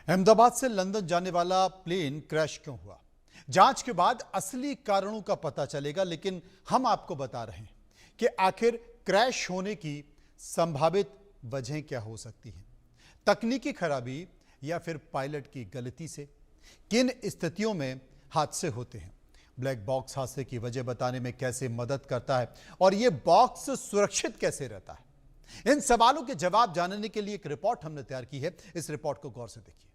अहमदाबाद से लंदन जाने वाला प्लेन क्रैश क्यों हुआ? जांच के बाद असली कारणों का पता चलेगा, लेकिन हम आपको बता रहे हैं कि आखिर क्रैश होने की संभावित वजह क्या हो सकती है। तकनीकी खराबी या फिर पायलट की गलती से किन स्थितियों में हादसे होते हैं? ब्लैक बॉक्स हादसे की वजह बताने में कैसे मदद करता है और यह बॉक्स सुरक्षित कैसे रहता है? इन सवालों के जवाब जानने के लिए एक रिपोर्ट हमने तैयार की है। इस रिपोर्ट को गौर से देखिए।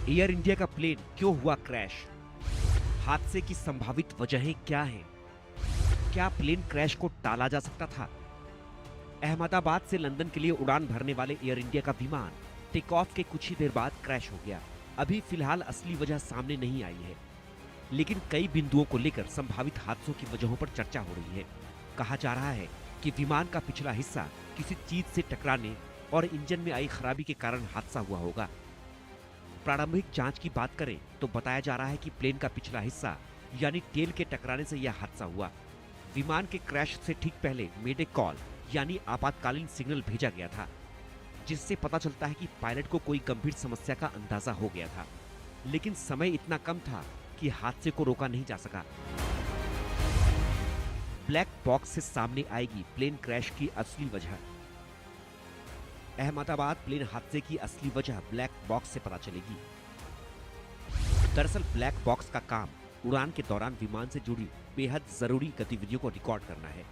एयर इंडिया का प्लेन क्यों हुआ क्रैश? हादसे की संभावित वजहें क्या हैं? क्या प्लेन क्रैश को टाला जा सकता था? अहमदाबाद से लंदन के लिए उड़ान भरने वाले एयर इंडिया का विमान टेक ऑफ के कुछ ही देर बाद क्रैश हो गया। अभी फिलहाल असली वजह सामने नहीं आई है, लेकिन कई बिंदुओं को लेकर संभावित हादसों की वजहों पर चर्चा हो रही है। कहा जा रहा है कि विमान का पिछला हिस्सा किसी चीज से टकराने और इंजन में आई खराबी के कारण हादसा हुआ होगा। प्रारंभिक जांच की बात करें तो बताया जा रहा है कि प्लेन का पिछला हिस्सा यानी टेल के टकराने से यह हादसा हुआ। विमान के क्रैश से ठीक पहले मेडे कॉल यानी आपातकालीन सिग्नल भेजा गया था, जिससे पता चलता है कि पायलट को कोई गंभीर समस्या का अंदाजा हो गया था, लेकिन समय इतना कम था कि हादसे को रोका नहीं जा सका। ब्लैक बॉक्स से सामने आएगी प्लेन क्रैश की असली वजह। अहमदाबाद प्लेन हादसे की असली वजह ब्लैक बॉक्स से पता चलेगी। दरअसल ब्लैक बॉक्स का काम उड़ान के दौरान विमान से जुड़ी बेहद जरूरी गतिविधियों को रिकॉर्ड करना है।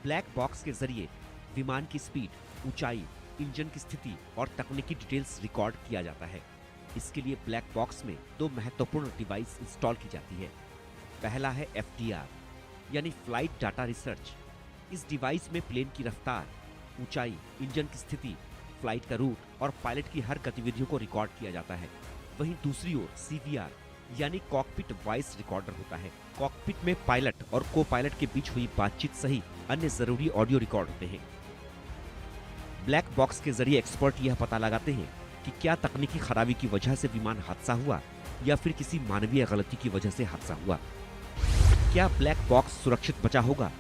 ब्लैक बॉक्स के जरिए विमान की स्पीड, ऊंचाई, इंजन की स्थिति और तकनीकी डिटेल्स रिकॉर्ड किया जाता है। इसके लिए ब्लैक बॉक्स में दो महत्वपूर्ण डिवाइस इंस्टॉल की जाती है। पहला है FDR यानी फ्लाइट डाटा रिसर्च। इस डिवाइस में प्लेन की रफ्तार, ऊंचाई, इंजन की स्थिति, फ्लाइट का रूट और पायलट की हर गतिविधियों को रिकॉर्ड किया जाता है। वहीं दूसरी ओर CVR यानी कॉकपिट वॉइस रिकॉर्डर होता है। कॉकपिट में पायलट और को पायलट के बीच हुई बातचीत सहित अन्य जरूरी ऑडियो रिकॉर्ड होते हैं। ब्लैक बॉक्स के जरिए एक्सपर्ट यह पता लगाते हैं कि क्या तकनीकी खराबी की वजह से विमान हादसा हुआ या फिर किसी मानवीय गलती की वजह से हादसा हुआ। क्या ब्लैक बॉक्स सुरक्षित बचा होगा?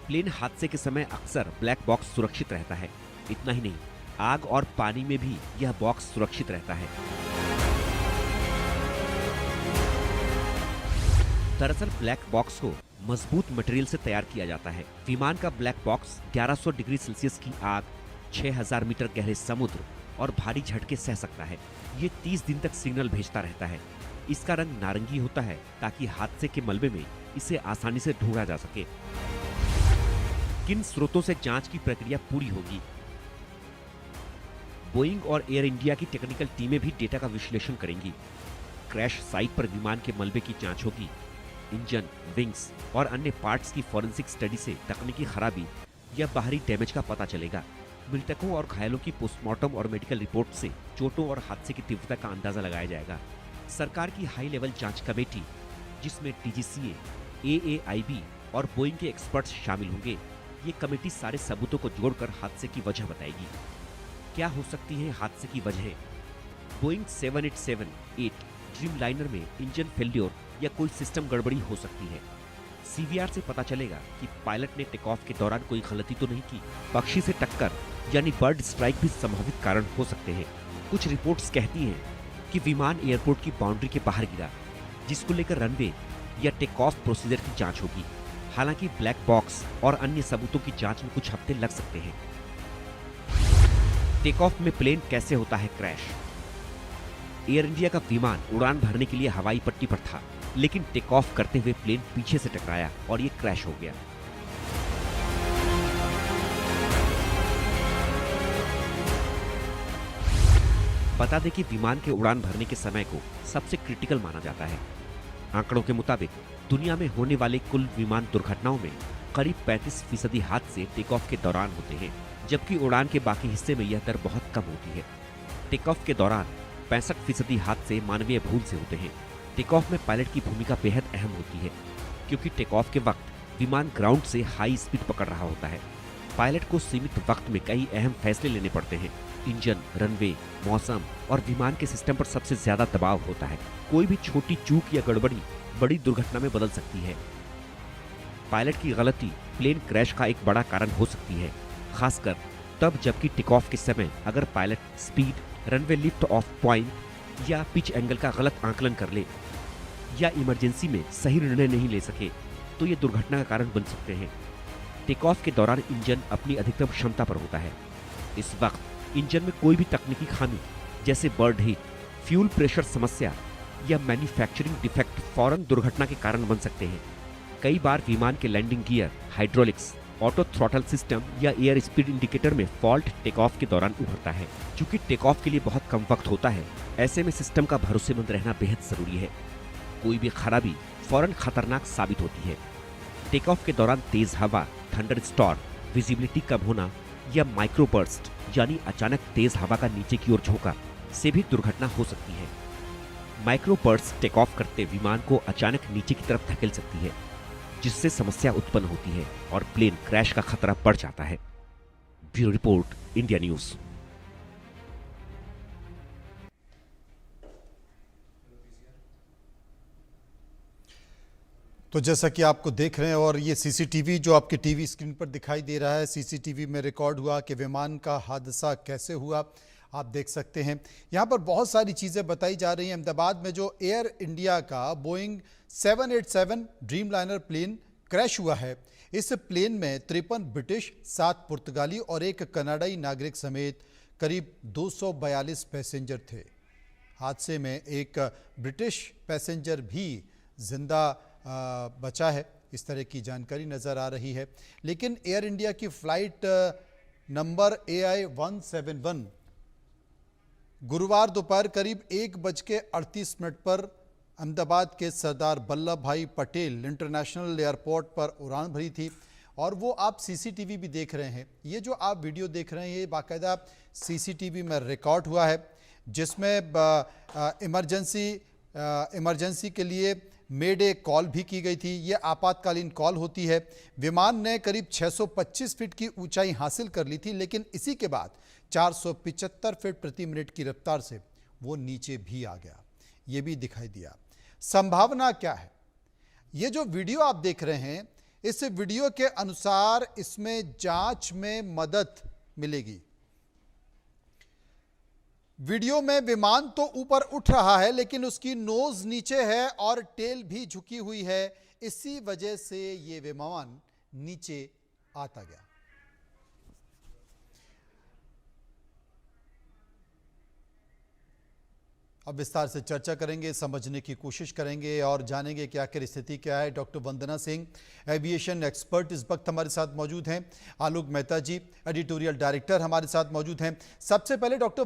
प्लेन हादसे के समय अक्सर ब्लैक बॉक्स सुरक्षित रहता है। इतना ही नहीं, आग और पानी में भी यह बॉक्स सुरक्षित रहता है। दरअसल ब्लैक बॉक्स को मजबूत मटेरियल से तैयार किया जाता है। विमान का ब्लैक बॉक्स 1100 डिग्री सेल्सियस की आग, 6000 मीटर गहरे समुद्र और भारी झटके सह सकता है। ये 30 दिन तक सिग्नल भेजता रहता है। इसका रंग नारंगी होता है ताकि हादसे के मलबे में इसे आसानी से ढूंढा जा सके। किन स्रोतों से जांच की प्रक्रिया पूरी होगी? बोइंग और एयर इंडिया की टेक्निकल टीमें भी डेटा का विश्लेषण करेंगी। क्रैश साइट पर विमान के मलबे की जांच होगी। इंजन, विंग्स और अन्य पार्ट्स की फॉरेंसिक स्टडी से तकनीकी खराबी या बाहरी डैमेज का पता चलेगा। मृतकों और घायलों की पोस्टमार्टम और मेडिकल रिपोर्ट से चोटों और हादसे की तीव्रता का अंदाजा लगाया जाएगा। सरकार की हाई लेवल जांच कमेटी, जिसमें DGCA, AAIB और बोइंग के एक्सपर्ट्स शामिल होंगे, ये कमेटी सारे सबूतों को जोड़कर हादसे की वजह बताएगी। क्या हो सकती है हादसे की वजह? बोइंग 787-8 ड्रीमलाइनर में इंजन फेल्योर या कोई सिस्टम गड़बड़ी हो सकती है। CVR से पता चलेगा कि पायलट ने टेक ऑफ के दौरान कोई गलती तो नहीं की। पक्षी से टक्कर यानी बर्ड स्ट्राइक भी संभावित कारण हो सकते हैं। कुछ रिपोर्ट्स कहती हैं कि विमान एयरपोर्ट की बाउंड्री के बाहर गिरा, जिसको लेकर रनवे या टेक ऑफ प्रोसीजर की जांच होगी। हालांकि ब्लैक बॉक्स और अन्य सबूतों की जांच में कुछ हफ्ते लग सकते हैं। टेक ऑफ में प्लेन कैसे होता है क्रैश? एयर इंडिया का विमान उड़ान भरने के लिए हवाई पट्टी पर था, लेकिन टेक ऑफ करते हुए प्लेन पीछे से टकराया और ये क्रैश हो गया। बता दें कि विमान के उड़ान भरने के समय को सबसे क्रिटिकल माना जाता है। आंकड़ों के मुताबिक दुनिया में होने वाले कुल विमान दुर्घटनाओं में करीब 35% हादसे टेक ऑफ के दौरान होते हैं, जबकि उड़ान के बाकी हिस्से में यह दर बहुत कम होती है। टेक ऑफ के दौरान 65% हादसे मानवीय भूल से होते हैं। टेक ऑफ में पायलट की भूमिका बेहद अहम होती है, क्योंकि टेक ऑफ के वक्त विमान ग्राउंड से हाई स्पीड पकड़ रहा होता है। पायलट को सीमित वक्त में कई अहम फैसले लेने पड़ते हैं। इंजन, रनवे, मौसम और विमान के सिस्टम पर सबसे ज्यादा दबाव होता है। कोई भी छोटी चूक या गड़बड़ी बड़ी दुर्घटना में बदल सकती है। पायलट की गलती प्लेन क्रैश का एक बड़ा कारण हो सकती है, खासकर तब जबकि टेक ऑफ के समय अगर pilot speed, runway lift off point या पिच एंगल का गलत आकलन कर ले या इमरजेंसी में सही निर्णय नहीं ले सके तो ये दुर्घटना का कारण बन सकते हैं। टेक ऑफ के दौरान इंजन अपनी अधिकतम क्षमता पर होता है। इस वक्त इंजन में कोई भी तकनीकी खामी जैसे बर्ड हीट, फ्यूल प्रेशर समस्या या मैन्युफैक्चरिंग डिफेक्ट फौरन दुर्घटना के कारण बन सकते हैं। कई बार विमान के landing gear, hydraulics, auto throttle system या एयर स्पीड इंडिकेटर में फॉल्ट टेक ऑफ के दौरान उभरता है। क्योंकि टेक ऑफ के लिए बहुत कम वक्त होता है, ऐसे में सिस्टम का भरोसेमंद रहना बेहद जरूरी है। कोई भी खराबी फौरन खतरनाक साबित होती है। टेक ऑफ के दौरान तेज हवा, थंडर स्टॉर्म, विजिबिलिटी कम होना या माइक्रोबर्स्ट यानी अचानक तेज हवा का नीचे की ओर झोंका से भी दुर्घटना हो सकती है। माइक्रोबर्स्ट टेक ऑफ करते विमान को अचानक नीचे की तरफ धकेल सकती है, जिससे समस्या उत्पन्न होती है और प्लेन क्रैश का खतरा बढ़ जाता है। Bureau report, India news. तो जैसा कि आपको देख रहे हैं और ये सीसीटीवी जो आपके टीवी स्क्रीन पर दिखाई दे रहा है, सीसीटीवी में रिकॉर्ड हुआ कि विमान का हादसा कैसे हुआ, आप देख सकते हैं। यहाँ पर बहुत सारी चीज़ें बताई जा रही हैं। अहमदाबाद में जो एयर इंडिया का बोइंग 787 ड्रीमलाइनर प्लेन क्रैश हुआ है, इस प्लेन में 53 ब्रिटिश, 7 पुर्तगाली और 1 कनाडाई नागरिक समेत करीब 242 पैसेंजर थे। हादसे में एक ब्रिटिश पैसेंजर भी जिंदा बचा है, इस तरह की जानकारी नज़र आ रही है। लेकिन एयर इंडिया की फ़्लाइट नंबर AI-171 गुरुवार दोपहर करीब 1:38 पर अहमदाबाद के सरदार वल्लभ भाई पटेल इंटरनेशनल एयरपोर्ट पर उड़ान भरी थी। और वो आप सीसीटीवी भी देख रहे हैं। ये जो आप वीडियो देख रहे हैं, ये बाकायदा सीसीटीवी में रिकॉर्ड हुआ है, जिसमें इमरजेंसी के लिए मेडे कॉल भी की गई थी। ये आपातकालीन कॉल होती है। विमान ने करीब 625 फीट की ऊंचाई हासिल कर ली थी, लेकिन इसी के बाद 475 फीट प्रति मिनट की रफ्तार से वो नीचे भी आ गया। ये भी दिखाई दिया। संभावना क्या है? ये जो वीडियो आप देख रहे हैं, इस वीडियो के अनुसार इसमें जांच में मदद मिलेगी। वीडियो में विमान तो ऊपर उठ रहा है, लेकिन उसकी नोज नीचे है और टेल भी झुकी हुई है। इसी वजह से ये विमान नीचे आता गया। अब विस्तार से चर्चा करेंगे, समझने की कोशिश करेंगे और जानेंगे कि आखिर स्थिति क्या है। डॉक्टर वंदना सिंह, एविएशन एक्सपर्ट, इस वक्त हमारे साथ मौजूद हैं। आलोक मेहता जी, एडिटोरियल डायरेक्टर, हमारे साथ मौजूद हैं। सबसे पहले डॉक्टर